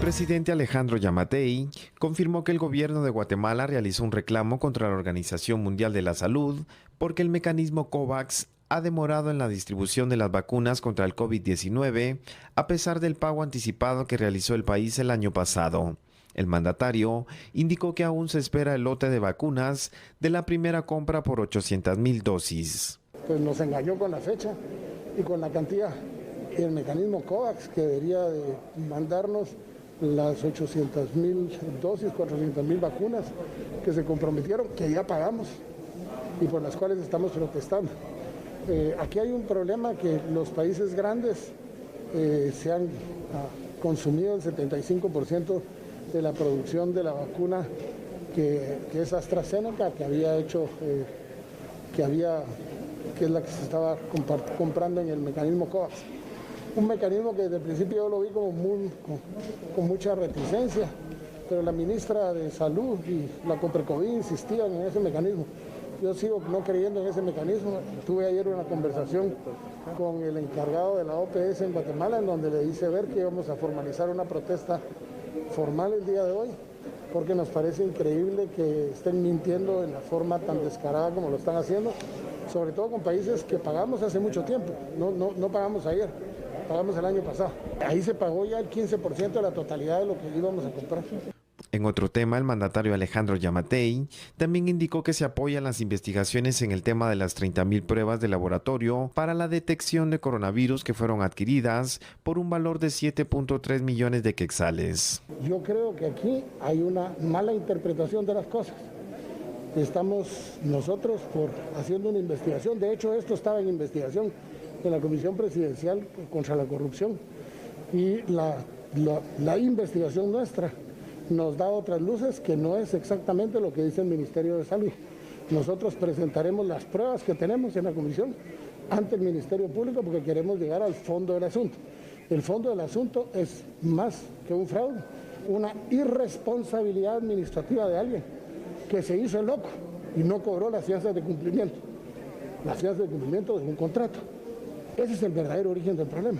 presidente Alejandro Yamatei confirmó que el gobierno de Guatemala realizó un reclamo contra la Organización Mundial de la Salud porque el mecanismo COVAX ha demorado en la distribución de las vacunas contra el COVID-19 a pesar del pago anticipado que realizó el país el año pasado. El mandatario indicó que aún se espera el lote de vacunas de la primera compra por 800,000 dosis. Pues nos engañó con la fecha y con la cantidad. Y el mecanismo COVAX, que debería de mandarnos las 800,000 dosis, 400,000 vacunas que se comprometieron, que ya pagamos y por las cuales estamos protestando. Aquí hay un problema que los países grandes se han consumido el 75% de la producción de la vacuna que es AstraZeneca, que es la que se estaba comprando en el mecanismo COVAX. Un mecanismo que desde el principio yo lo vi con mucha reticencia, pero la ministra de Salud y la Coprecovid insistían en ese mecanismo. Yo sigo no creyendo en ese mecanismo. Tuve ayer una conversación con el encargado de la OPS en Guatemala, en donde le hice ver que íbamos a formalizar una protesta formal el día de hoy, porque nos parece increíble que estén mintiendo en la forma tan descarada como lo están haciendo, sobre todo con países que pagamos hace mucho tiempo, no pagamos ayer, pagamos el año pasado. Ahí se pagó ya el 15% de la totalidad de lo que íbamos a comprar. En otro tema, el mandatario Alejandro Yamatei también indicó que se apoyan las investigaciones en el tema de las 30,000 pruebas de laboratorio para la detección de coronavirus que fueron adquiridas por un valor de 7.3 millones de quetzales. Yo creo que aquí hay una mala interpretación de las cosas. Estamos nosotros haciendo una investigación. De hecho, esto estaba en investigación en la Comisión Presidencial contra la Corrupción. Y la investigación nuestra nos da otras luces que no es exactamente lo que dice el Ministerio de Salud. Nosotros presentaremos las pruebas que tenemos en la comisión ante el Ministerio Público porque queremos llegar al fondo del asunto. El fondo del asunto es más que un fraude, una irresponsabilidad administrativa de alguien que se hizo el loco y no cobró las fianzas de cumplimiento. Las fianzas de cumplimiento de un contrato. Ese es el verdadero origen del problema.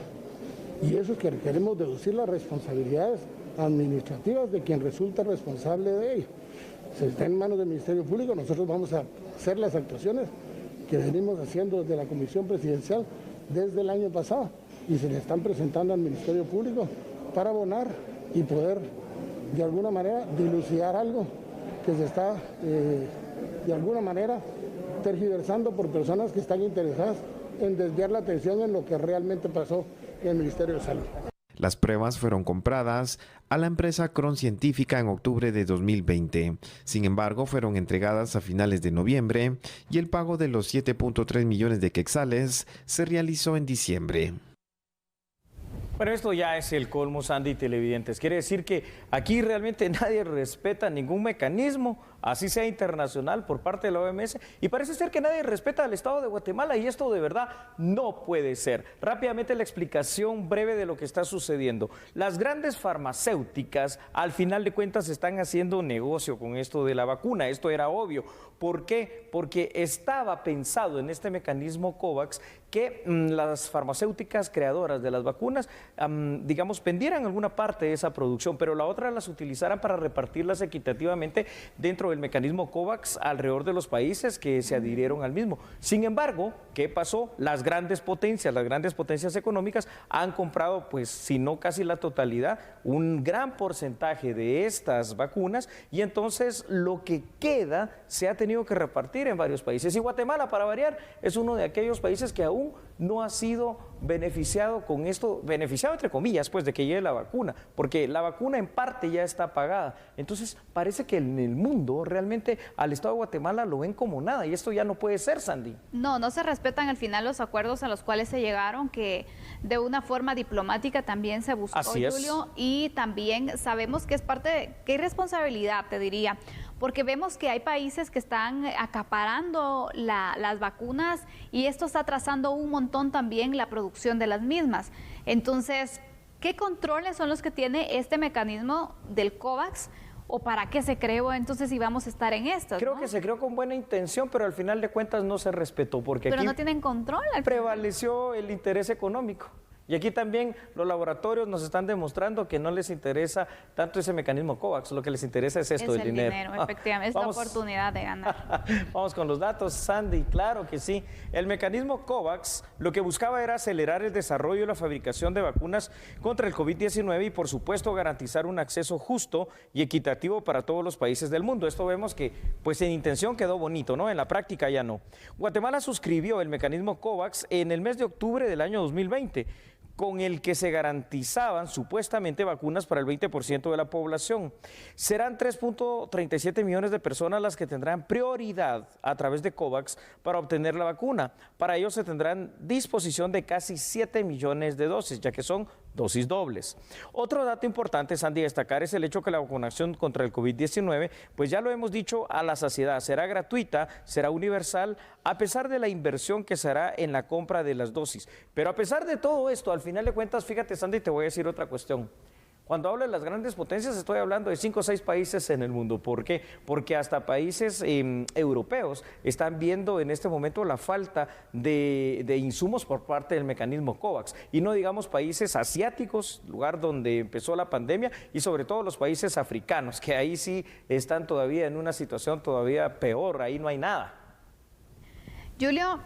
Y eso es que queremos deducir las responsabilidades administrativas de quien resulta responsable de ello. Se está en manos del Ministerio Público, nosotros vamos a hacer las actuaciones que venimos haciendo desde la Comisión Presidencial desde el año pasado y se le están presentando al Ministerio Público para abonar y poder de alguna manera dilucidar algo que se está de alguna manera tergiversando por personas que están interesadas en desviar la atención en lo que realmente pasó en el Ministerio de Salud. Las pruebas fueron compradas a la empresa Cron Científica en octubre de 2020. Sin embargo, fueron entregadas a finales de noviembre y el pago de los 7.3 millones de quetzales se realizó en diciembre. Bueno, esto ya es el colmo, Sandy, televidentes. Quiere decir que aquí realmente nadie respeta ningún mecanismo, así sea internacional, por parte de la OMS, y parece ser que nadie respeta al Estado de Guatemala, y esto de verdad no puede ser. Rápidamente la explicación breve de lo que está sucediendo. Las grandes farmacéuticas, al final de cuentas, están haciendo negocio con esto de la vacuna. Esto era obvio. ¿Por qué? Porque estaba pensado en este mecanismo COVAX que las farmacéuticas creadoras de las vacunas, digamos, vendieran alguna parte de esa producción, pero la otra las utilizaran para repartirlas equitativamente dentro del mecanismo COVAX alrededor de los países que se adhirieron al mismo. Sin embargo, ¿qué pasó? Las grandes potencias económicas han comprado, pues, si no casi la totalidad, un gran porcentaje de estas vacunas, y entonces lo que queda se ha tenido que repartir en varios países. Y Guatemala, para variar, es uno de aquellos países que aún no ha sido beneficiado con esto, beneficiado entre comillas, pues, de que llegue la vacuna, porque la vacuna en parte ya está pagada. Entonces parece que en el mundo realmente al Estado de Guatemala lo ven como nada, y esto ya no puede ser, Sandy. No se respetan al final los acuerdos a los cuales se llegaron, que de una forma diplomática también se buscó, Julio, y también sabemos que es parte de, qué irresponsabilidad, te diría, porque vemos que hay países que están acaparando las vacunas y esto está atrasando un montón también la producción de las mismas. Entonces, ¿qué controles son los que tiene este mecanismo del COVAX? ¿O para qué se creó entonces si vamos a estar en esto? Creo que se creó con buena intención, pero al final de cuentas no se respetó, porque pero aquí no tienen control. Prevaleció el interés económico. Y aquí también los laboratorios nos están demostrando que no les interesa tanto ese mecanismo COVAX, lo que les interesa es esto, es el dinero. Efectivamente, es la oportunidad de ganar. Vamos con los datos, Sandy, claro que sí. El mecanismo COVAX lo que buscaba era acelerar el desarrollo y la fabricación de vacunas contra el COVID-19 y por supuesto garantizar un acceso justo y equitativo para todos los países del mundo. Esto vemos que pues en intención quedó bonito, ¿no? En la práctica ya no. Guatemala suscribió el mecanismo COVAX en el mes de octubre del año 2020. Con el que se garantizaban supuestamente vacunas para el 20% de la población. Serán 3.37 millones de personas las que tendrán prioridad a través de COVAX para obtener la vacuna. Para ello se tendrán disposición de casi 7 millones de dosis, ya que son dosis dobles. Otro dato importante, Sandy, destacar es el hecho que la vacunación contra el COVID-19, pues ya lo hemos dicho a la saciedad, será gratuita, será universal, a pesar de la inversión que se hará en la compra de las dosis. Pero a pesar de todo esto, al final de cuentas, fíjate, Sandy, te voy a decir otra cuestión. Cuando hablo de las grandes potencias, estoy hablando de 5 o 6 países en el mundo. ¿Por qué? Porque hasta países europeos están viendo en este momento la falta de insumos por parte del mecanismo COVAX. Y no digamos países asiáticos, lugar donde empezó la pandemia, y sobre todo los países africanos, que ahí sí están todavía en una situación todavía peor, ahí no hay nada. Julio,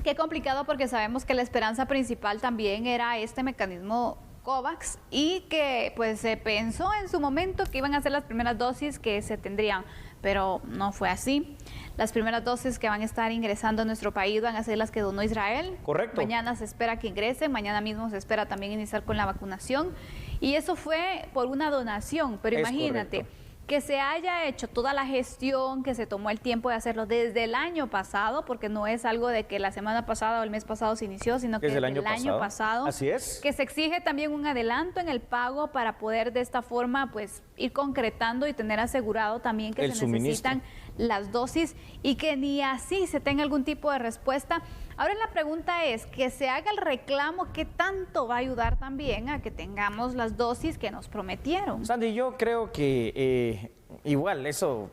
qué complicado porque sabemos que la esperanza principal también era este mecanismo COVAX y que pues se pensó en su momento que iban a ser las primeras dosis que se tendrían, pero no fue así. Las primeras dosis que van a estar ingresando a nuestro país van a ser las que donó Israel. Correcto. Mañana se espera que ingresen, mañana mismo se espera también iniciar con la vacunación y eso fue por una donación, pero imagínate. Correcto. Que se haya hecho toda la gestión, que se tomó el tiempo de hacerlo desde el año pasado, porque no es algo de que la semana pasada o el mes pasado se inició, sino que desde el año pasado. Así es. Que se exige también un adelanto en el pago para poder de esta forma pues ir concretando y tener asegurado también que se necesitan las dosis y que ni así se tenga algún tipo de respuesta. Ahora la pregunta es que se haga el reclamo, ¿qué tanto va a ayudar también a que tengamos las dosis que nos prometieron? Sandy, yo creo que igual eso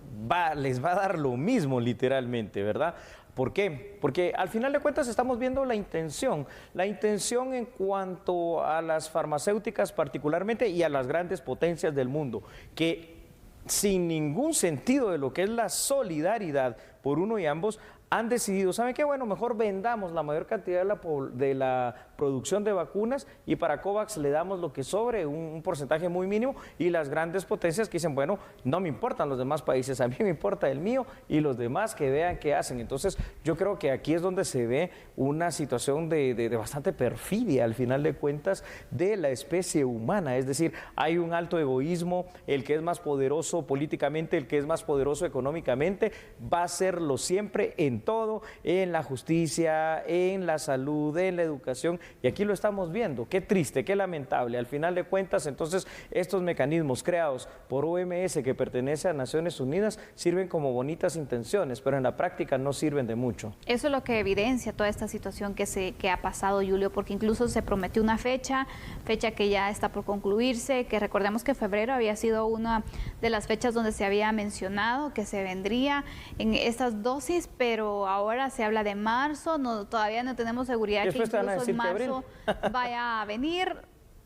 les va a dar lo mismo literalmente, ¿verdad? ¿Por qué? Porque al final de cuentas estamos viendo la intención en cuanto a las farmacéuticas particularmente y a las grandes potencias del mundo, que sin ningún sentido de lo que es la solidaridad por uno y ambos, han decidido, ¿saben qué? Bueno, mejor vendamos la mayor cantidad de la producción de vacunas y para COVAX le damos lo que sobre, un porcentaje muy mínimo, y las grandes potencias que dicen, bueno, no me importan los demás países, a mí me importa el mío y los demás que vean qué hacen. Entonces, yo creo que aquí es donde se ve una situación de bastante perfidia, al final de cuentas, de la especie humana. Es decir, hay un alto egoísmo, el que es más poderoso políticamente, el que es más poderoso económicamente, va a serlo siempre en todo, en la justicia, en la salud, en la educación, y aquí lo estamos viendo. Qué triste, qué lamentable. Al final de cuentas, entonces, estos mecanismos creados por OMS, que pertenece a Naciones Unidas, sirven como bonitas intenciones, pero en la práctica no sirven de mucho. Eso es lo que evidencia toda esta situación que ha pasado, Julio, porque incluso se prometió una fecha que ya está por concluirse, que recordemos que febrero había sido una de las fechas donde se había mencionado que se vendría en estas dosis, pero ahora se habla de marzo, todavía no tenemos seguridad que incluso en marzo vaya a venir,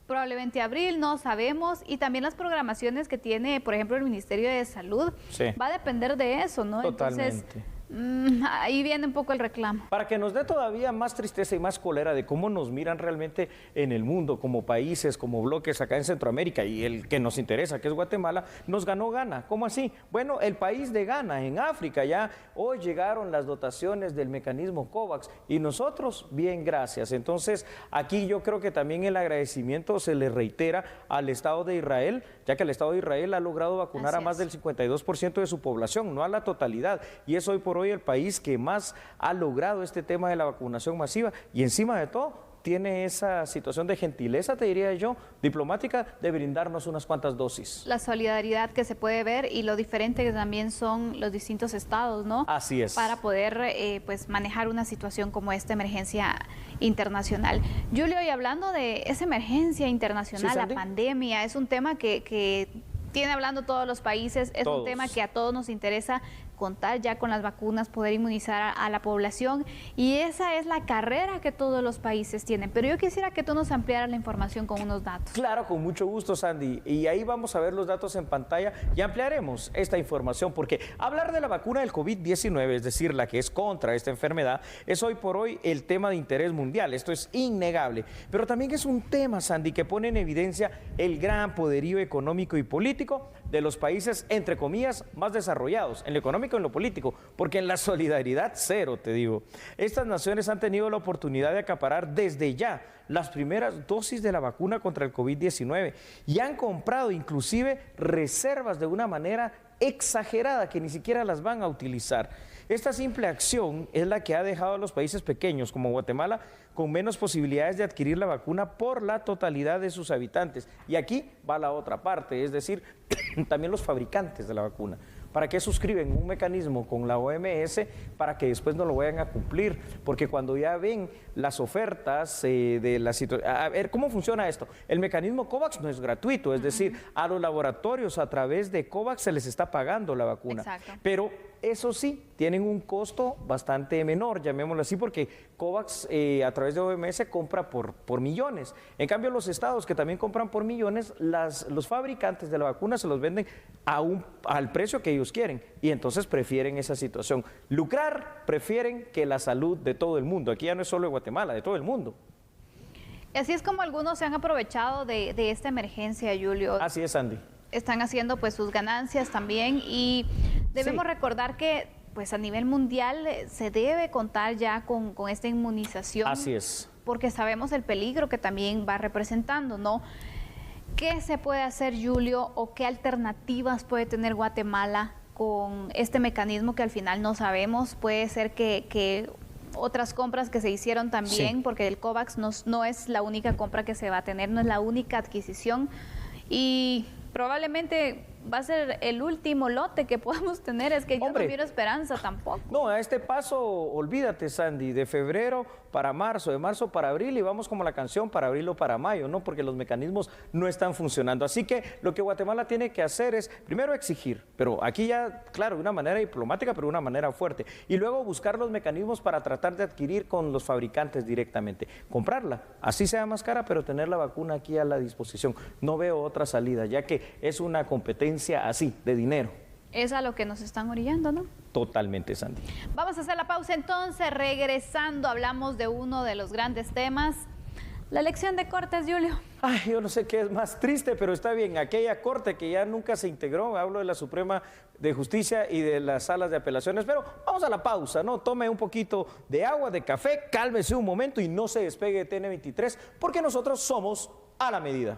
probablemente abril, no sabemos, y también las programaciones que tiene, por ejemplo, el Ministerio de Salud, va a depender de eso, ¿no? Totalmente. Entonces, ahí viene un poco el reclamo. Para que nos dé todavía más tristeza y más cólera de cómo nos miran realmente en el mundo, como países, como bloques acá en Centroamérica, y el que nos interesa, que es Guatemala, nos ganó Ghana. ¿Cómo así? Bueno, el país de Ghana, en África, ya hoy llegaron las dotaciones del mecanismo COVAX, y nosotros, bien, gracias. Entonces, aquí yo creo que también el agradecimiento se le reitera al Estado de Israel, ya que el Estado de Israel ha logrado vacunar a más del 52% de su población, no a la totalidad, y es hoy por hoy el país que más ha logrado este tema de la vacunación masiva, y encima de todo tiene esa situación de gentileza, te diría yo, diplomática, de brindarnos unas cuantas dosis. La solidaridad que se puede ver y lo diferente que también son los distintos estados, ¿no? Así es. Para poder pues manejar una situación como esta emergencia internacional. Julio, y hablando de esa emergencia internacional, la pandemia, es un tema que tiene hablando todos los países, es un tema que a todos nos interesa contar ya con las vacunas, poder inmunizar a la población, y esa es la carrera que todos los países tienen. Pero yo quisiera que tú nos ampliaras la información con unos datos. Claro, con mucho gusto, Sandy, y ahí vamos a ver los datos en pantalla y ampliaremos esta información, porque hablar de la vacuna del COVID-19, es decir, la que es contra esta enfermedad, es hoy por hoy el tema de interés mundial. Esto es innegable, pero también es un tema, Sandy, que pone en evidencia el gran poderío económico y político de los países, entre comillas, más desarrollados, en lo económico y en lo político, porque en la solidaridad cero, te digo. Estas naciones han tenido la oportunidad de acaparar desde ya las primeras dosis de la vacuna contra el COVID-19 y han comprado inclusive reservas de una manera exagerada que ni siquiera las van a utilizar. Esta simple acción es la que ha dejado a los países pequeños como Guatemala con menos posibilidades de adquirir la vacuna por la totalidad de sus habitantes. Y aquí va la otra parte, es decir, también los fabricantes de la vacuna. ¿Para qué suscriben un mecanismo con la OMS para que después no lo vayan a cumplir? Porque cuando ya ven las ofertas de la situación... A ver, ¿cómo funciona esto? El mecanismo COVAX no es gratuito, es decir, a los laboratorios a través de COVAX se les está pagando la vacuna. Exacto. Pero eso sí, tienen un costo bastante menor, llamémoslo así, porque COVAX a través de OMS compra por millones. En cambio, los estados que también compran por millones, los fabricantes de la vacuna se los venden al precio que ellos quieren, y entonces prefieren esa situación. Lucrar, prefieren que la salud de todo el mundo. Aquí ya no es solo de Guatemala, de todo el mundo. Y así es como algunos se han aprovechado de esta emergencia, Julio. Así es, Andy. Están haciendo pues sus ganancias también, y debemos recordar que pues a nivel mundial se debe contar ya con esta inmunización. Así es. Porque sabemos el peligro que también va representando, ¿no? ¿Qué se puede hacer, Julio, o qué alternativas puede tener Guatemala con este mecanismo que al final no sabemos? Puede ser que otras compras que se hicieron también, sí, porque el COVAX no es la única compra que se va a tener, no es la única adquisición, y probablemente va a ser el último lote que podamos tener. Es que yo no miro esperanza tampoco. No, a este paso, olvídate, Sandy, de febrero para marzo, de marzo para abril, y vamos como la canción, para abril o para mayo, ¿no? Porque los mecanismos no están funcionando. Así que lo que Guatemala tiene que hacer es, primero, exigir, pero aquí ya, claro, de una manera diplomática, pero de una manera fuerte, y luego buscar los mecanismos para tratar de adquirir con los fabricantes directamente, comprarla, así sea más cara, pero tener la vacuna aquí a la disposición. No veo otra salida, ya que es una competencia así, de dinero. Es a lo que nos están orillando, ¿no? Totalmente, Sandy. Vamos a hacer la pausa entonces. Regresando, hablamos de uno de los grandes temas, la elección de Cortes, Julio. Ay, yo no sé qué es más triste, pero está bien. Aquella corte que ya nunca se integró, hablo de la Suprema de Justicia y de las salas de apelaciones, pero vamos a la pausa, ¿no? Tome un poquito de agua, de café, cálmese un momento y no se despegue de TN23, porque nosotros somos a la medida.